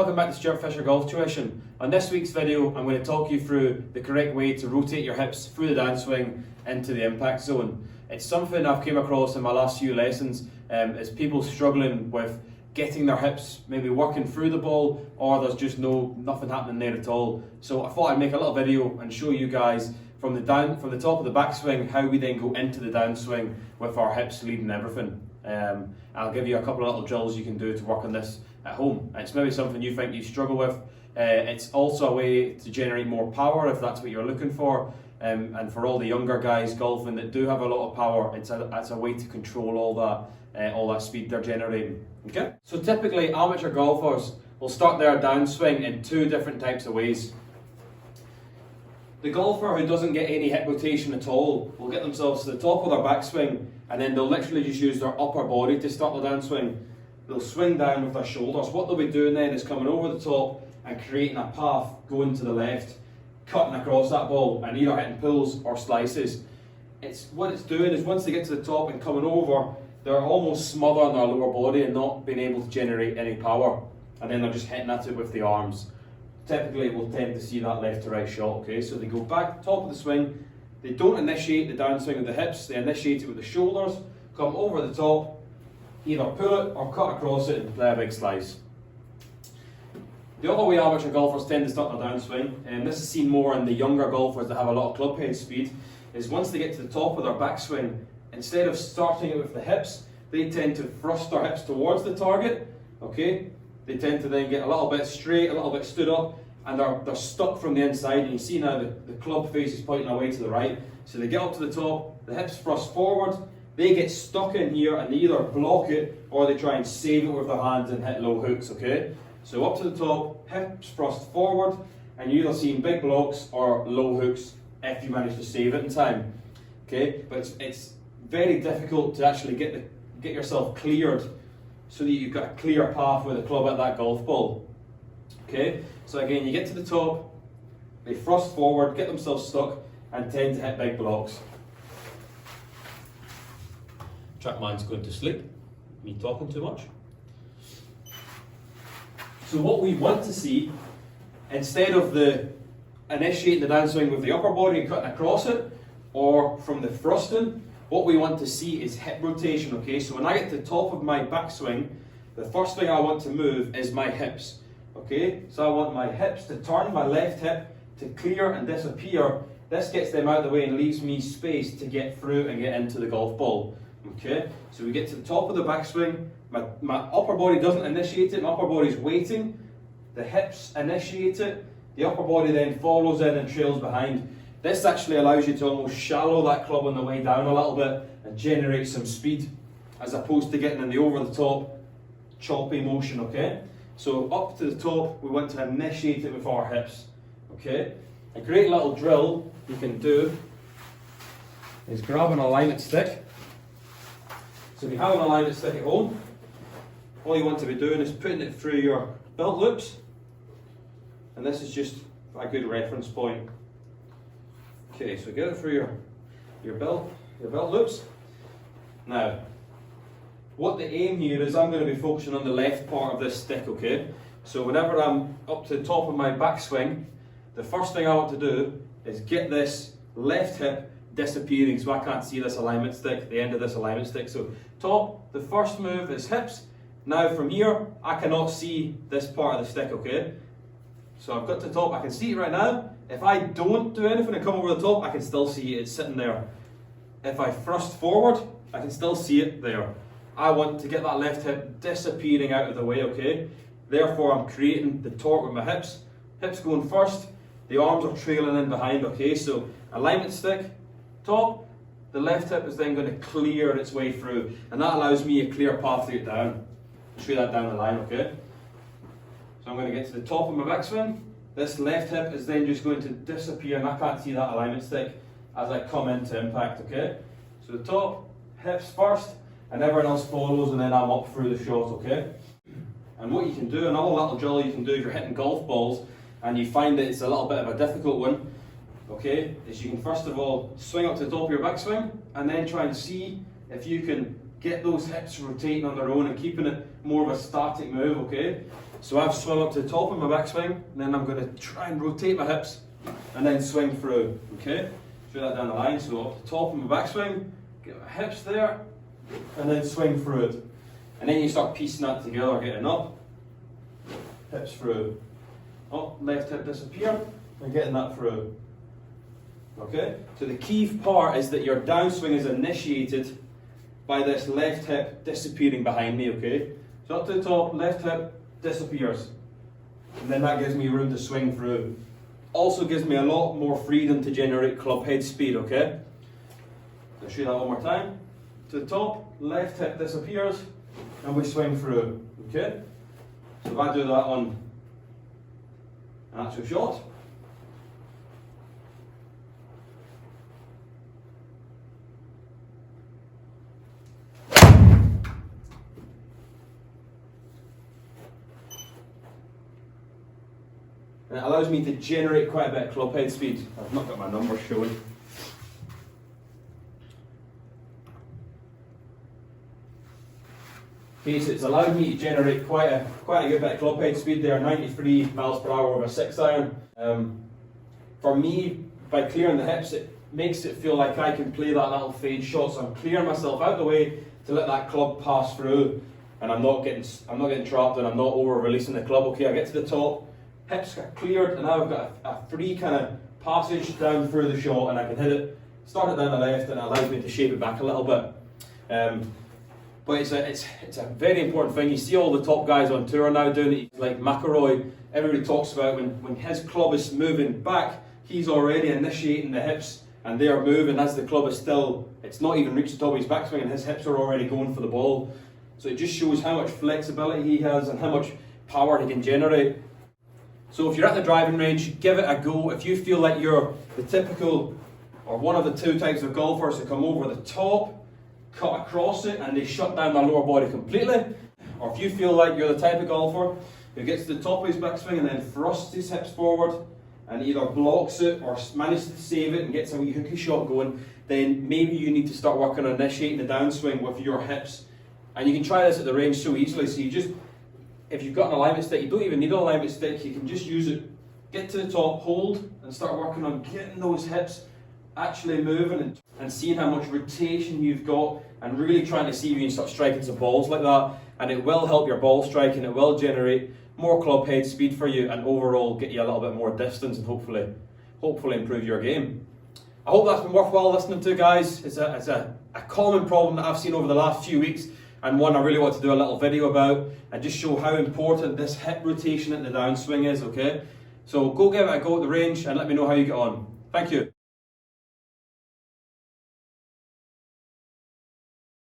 welcome back to Stuart Fisher Golf Tuition. On this week's video, I'm going to talk you through the correct way to rotate your hips through the downswing into the impact zone. It's something I've came across in my last few lessons, is people struggling with getting their hips maybe working through the ball, or there's just nothing happening there at all. So I thought I'd make a little video and show you guys from the top of the backswing how we then go into the downswing with our hips leading everything. I'll give you a couple of little drills you can do to work on this at home. It's maybe something you think you struggle with. It's also a way to generate more power if that's what you're looking for. And for all the younger guys golfing that do have a lot of power, it's a way to control all that speed they're generating. Okay. So typically amateur golfers will start their downswing in two different types of ways. The golfer who doesn't get any hip rotation at all will get themselves to the top of their backswing, and then they'll literally just use their upper body to start the downswing. They'll swing down with their shoulders. What they'll be doing then is coming over the top and creating a path going to the left, cutting across that ball and either hitting pulls or slices. What it's doing is once they get to the top and coming over, they're almost smothering their lower body and not being able to generate any power, and then they're just hitting at it with the arms. Typically we'll tend to see that left to right shot. Okay, so they go back top of the swing, they don't initiate the downswing with the hips, they initiate it with the shoulders, come over the top, either pull it or cut across it and play a big slice. The other way amateur golfers tend to start their downswing, and this is seen more in the younger golfers that have a lot of club head speed, is once they get to the top of their backswing, instead of starting it with the hips, they tend to thrust their hips towards the target. Okay, they tend to then get a little bit straight, a little bit stood up, and they're stuck from the inside, and you see now the club face is pointing away to the right. So they get up to the top, the hips thrust forward, they get stuck in here and they either block it or they try and save it with their hands and hit low hooks. Okay, so up to the top, hips thrust forward, and you're either seeing big blocks or low hooks if you manage to save it in time. Okay, but it's very difficult to actually get yourself cleared so that you've got a clear path with a club at that golf ball. Okay, so again, you get to the top, they thrust forward, get themselves stuck, and tend to hit big blocks. Trackman's going to sleep, me talking too much. So what we want to see, instead of initiating the downswing with the upper body and cutting across it, or from the thrusting, what we want to see is hip rotation. Okay, so when I get to the top of my backswing, the first thing I want to move is my hips. Okay, so I want my hips to turn, my left hip to clear and disappear. This gets them out of the way and leaves me space to get through and get into the golf ball. Okay, so we get to the top of the backswing, my upper body doesn't initiate it, my upper body's waiting, the hips initiate it, the upper body then follows in and trails behind. This actually allows you to almost shallow that club on the way down a little bit and generate some speed, as opposed to getting in the over the top choppy motion. Okay, so up to the top we want to initiate it with our hips. Okay, a great little drill you can do is grab an alignment stick. So if you have an alignment stick at home, all you want to be doing is putting it through your belt loops, and this is just a good reference point. Okay, so get it through your belt loops. Now, what the aim here is, I'm going to be focusing on the left part of this stick. Okay, so whenever I'm up to the top of my backswing, the first thing I want to do is get this left hip disappearing so I can't see this alignment stick, the end of this alignment stick. So top, the first move is hips. Now from here, I cannot see this part of the stick. Okay, so I've got to the top, I can see it right now. If I don't do anything and come over the top, I can still see it, it's sitting there. If I thrust forward, I can still see it there. I want to get that left hip disappearing out of the way. Okay, therefore I'm creating the torque with my hips. Hips going first, the arms are trailing in behind. Okay, so alignment stick, top, the left hip is then going to clear its way through, and that allows me a clear path to get down. I'll show you that down the line. Okay, so I'm going to get to the top of my backswing. This left hip is then just going to disappear, and I can't see that alignment stick as I come into impact. Okay, so the top, hips first, and everyone else follows, and then I'm up through the shot. Okay, and what you can do, another little drill you can do if you're hitting golf balls and you find that it's a little bit of a difficult one, okay, is you can first of all swing up to the top of your backswing and then try and see if you can get those hips rotating on their own and keeping it more of a static move. Okay, So I've swung up to the top of my backswing, and then I'm going to try and rotate my hips and then swing through, okay? Do that down the line, so up to the top of my backswing, get my hips there, and then swing through it. And then you start piecing that together, getting up, hips through, up, left hip disappear, and getting that through. Okay? So the key part is that your downswing is initiated by this left hip disappearing behind me, okay? So up to the top, left hip disappears. And then that gives me room to swing through. Also gives me a lot more freedom to generate club head speed, okay? I'll show you that one more time. To the top, left hip disappears, and we swing through, okay? So if I do that on an actual shot, and it allows me to generate quite a bit of club head speed. I've not got my numbers showing. Okay, so it's allowed me to generate quite a good bit of club head speed there, 93 miles per hour over a 6-iron. For me, by clearing the hips, it makes it feel like I can play that little fade shot. So I'm clearing myself out of the way to let that club pass through, and I'm not getting trapped, and I'm not over releasing the club. Okay, I get to the top, hips get cleared, and now I've got a free kind of passage down through the shot, and I can hit it, start it down the left, and it allows me to shape it back a little bit. But it's a very important thing. You see all the top guys on tour now doing it, like McIlroy. Everybody talks about when his club is moving back, he's already initiating the hips, and they are moving as the club is still, it's not even reached the top of his backswing, and his hips are already going for the ball. So it just shows how much flexibility he has and how much power he can generate. So if you're at the driving range, give it a go. If you feel like you're the typical, or one of the two types of golfers that come over the top, cut across it, and they shut down their lower body completely, or if you feel like you're the type of golfer who gets to the top of his backswing and then thrusts his hips forward and either blocks it or manages to save it and gets a wee hooky shot going, then maybe you need to start working on initiating the downswing with your hips. And you can try this at the range so easily. So you just, if you've got an alignment stick, you don't even need an alignment stick, you can just use it, get to the top, hold, and start working on getting those hips actually moving and seeing how much rotation you've got, and really trying to see if you can start striking some balls like that, and it will help your ball striking, it will generate more club head speed for you, and overall get you a little bit more distance, and hopefully improve your game. I hope that's been worthwhile listening to, guys. It's a common problem that I've seen over the last few weeks, and one I really want to do a little video about and just show how important this hip rotation at the downswing is, okay? So go give it a go at the range and let me know how you get on. Thank you.